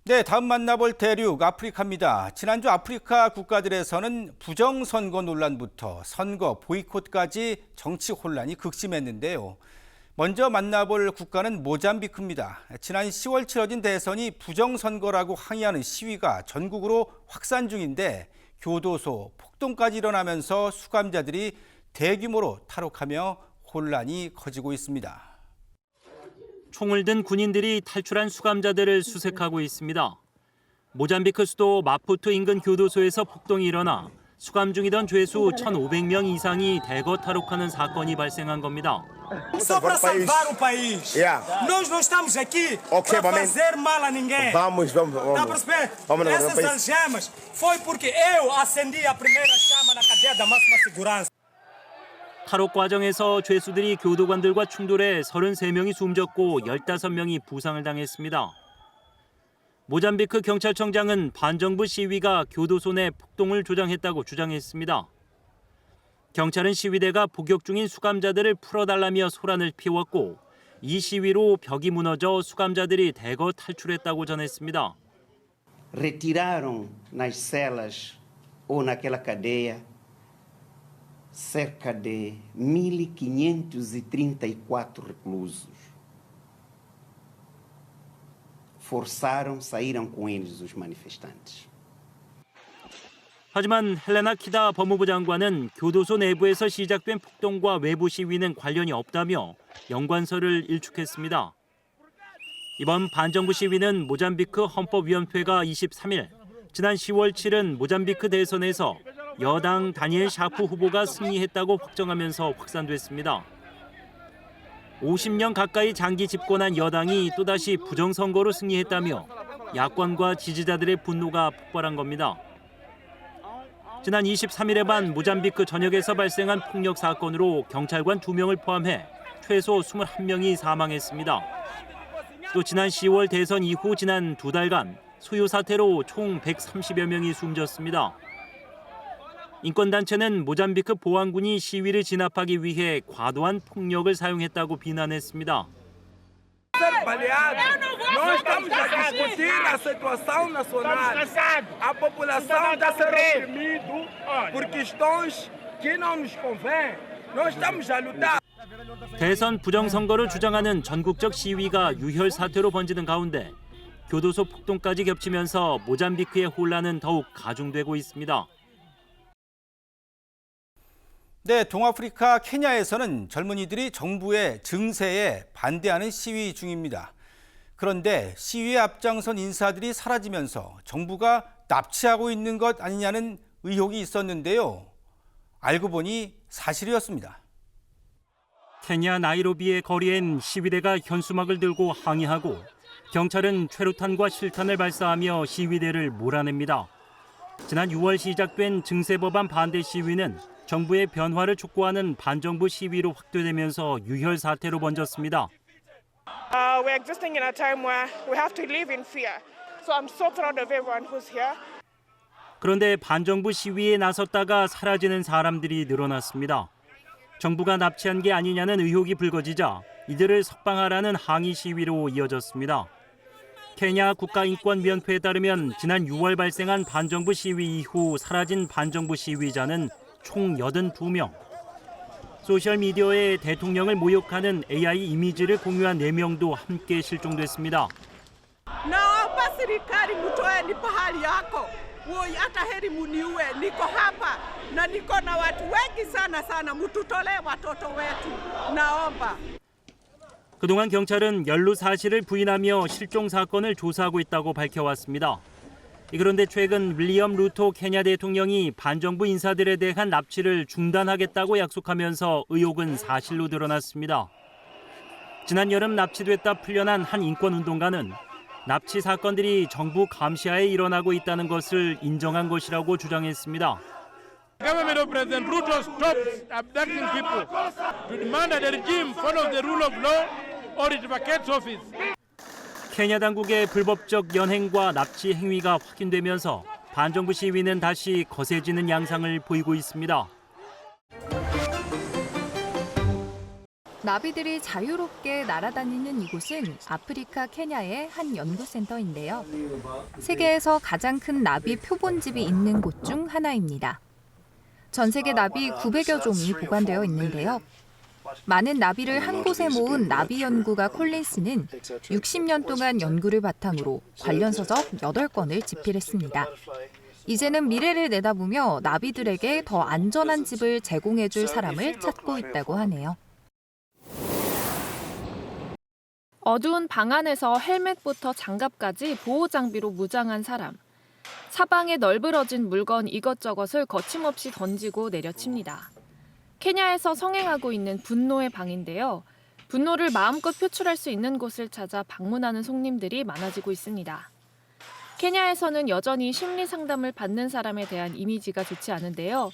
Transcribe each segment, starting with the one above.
네, 다음 만나볼 대륙 아프리카입니다. 지난주 아프리카 국가들에서는 부정선거 논란부터 선거 보이콧까지 정치 혼란이 극심했는데요. 먼저 만나볼 국가는 모잠비크입니다. 지난 10월 치러진 대선이 부정선거라고 항의하는 시위가 전국으로 확산 중인데 교도소, 폭동까지 일어나면서 수감자들이 대규모로 탈옥하며 혼란이 커지고 있습니다. 총을 든 군인들이 탈출한 수감자들을 수색하고 있습니다. 모잠비크 수도 마푸트 인근 교도소에서 폭동이 일어나 수감 중이던 죄수 1,500명 이상이 대거 탈옥하는 사건이 발생한 겁니다. Só para salvar o país. Nós não estamos aqui para fazer mal a ninguém. Vamos. Está a perceber? Essas algemas foi porque eu acendi a primeira chama na cadeia da máxima segurança. 탈옥 과정에서 죄수들이 교도관들과 충돌해 33명이 숨졌고 15명이 부상을 당했습니다. 모잠비크 경찰청장은 반정부 시위가 교도소 내 폭동을 조장했다고 주장했습니다. 경찰은 시위대가 복역 중인 수감자들을 풀어달라며 소란을 피웠고 이 시위로 벽이 무너져 수감자들이 대거 탈출했다고 전했습니다. Retiraram nas celas ou naquela cadeia cerca de 1.534 reclusos. Saíram com eles os manifestantes. 하지만 헬레나 키다 법무부 장관은 교도소 내부에서 시작된 폭동과 외부 시위는 관련이 없다며 연관서를 일축했습니다. 이번 반정부 시위는 모잠비크 헌법위원회가 23일 지난 10월 치른 모잠비크 대선에서 여당 다니엘 샤프 후보가 승리했다고 확정하면서 확산됐습니다. 50년 가까이 장기 집권한 여당이 또다시 부정선거로 승리했다며 야권과 지지자들의 분노가 폭발한 겁니다. 지난 23일에 반 모잠비크 전역에서 발생한 폭력 사건으로 경찰관 2명을 포함해 최소 21명이 사망했습니다. 또 지난 10월 대선 이후 지난 2달간 소요 사태로 총 130여 명이 숨졌습니다. 인권단체는 모잠비크 보안군이 시위를 진압하기 위해 과도한 폭력을 사용했다고 비난했습니다. Nós estamos a discutir a situação nacional. A população está sendo oprimida por questões que não nos convêm. Nós estamos a lutar. 대선 부정선거를 주장하는 전국적 시위가 유혈 사태로 번지는 가운데 교도소 폭동까지 겹치면서 모잠비크의 혼란은 더욱 가중되고 있습니다. 네, 동아프리카 케냐에서는 젊은이들이 정부의 증세에 반대하는 시위 중입니다. 그런데 시위에 앞장선 인사들이 사라지면서 정부가 납치하고 있는 것 아니냐는 의혹이 있었는데요. 알고 보니 사실이었습니다. 케냐 나이로비의 거리엔 시위대가 현수막을 들고 항의하고 경찰은 최루탄과 실탄을 발사하며 시위대를 몰아냅니다. 지난 6월 시작된 증세법안 반대 시위는 정부의 변화를 촉구하는 반정부 시위로 확대되면서 유혈 사태로 번졌습니다. We're existing in a time where we have to live in fear. So I'm so proud of everyone who's here. 그런데 반정부 시위에 나섰다가 사라지는 사람들이 늘어났습니다. 정부가 납치한 게 아니냐는 의혹이 불거지자 이들을 석방하라는 항의 시위로 이어졌습니다. 케냐 국가인권위원회에 따르면 지난 6월 발생한 반정부 시위 이후 사라진 반정부 시위자는 총 82명. 소셜미디어에 대통령을 모욕하는 AI 이미지를 공유한 4명도 함께 실종됐습니다. Naomba serikali mtoeni pahali yako. Hata heri muniue. Niko hapa na niko na watu wengi sana. Mtutolee watoto wetu. Naomba. 그동안 경찰은 연루 사실을 부인하며 실종 사건을 조사하고 있다고 밝혀왔습니다. 그런데 최근 윌리엄 루토 케냐 대통령이 반정부 인사들에 대한 납치를 중단하겠다고 약속하면서 의혹은 사실로 드러났습니다. 지난 여름 납치됐다 풀려난 한 인권운동가는 납치 사건들이 정부 감시하에 일어나고 있다는 것을 인정한 것이라고 주장했습니다. Government of President Ruto stops abducting people to demand that the regime follows the rule of law or it vacates office. 케냐 당국의 불법적 연행과 납치 행위가 확인되면서 반정부 시위는 다시 거세지는 양상을 보이고 있습니다. 나비들이 자유롭게 날아다니는 이곳은 아프리카 케냐의 한 연구센터인데요. 세계에서 가장 큰 나비 표본집이 있는 곳 중 하나입니다. 전 세계 나비 900여 종이 보관되어 있는데요. 많은 나비를 한 곳에 모은 나비 연구가 콜린스는 60년 동안 연구를 바탕으로 관련 서적 8권을 집필했습니다. 이제는 미래를 내다보며 나비들에게 더 안전한 집을 제공해줄 사람을 찾고 있다고 하네요. 어두운 방 안에서 헬멧부터 장갑까지 보호 장비로 무장한 사람. 사방에 널브러진 물건 이것저것을 거침없이 던지고 내려칩니다. 케냐에서 성행하고 있는 분노의 방인데요. 분노를 마음껏 표출할 수 있는 곳을 찾아 방문하는 손님들이 많아지고 있습니다. 케냐에서는 여전히 심리 상담을 받는 사람에 대한 이미지가 좋지 않은데요.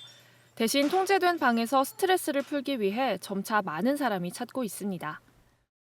대신 통제된 방에서 스트레스를 풀기 위해 점차 많은 사람이 찾고 있습니다.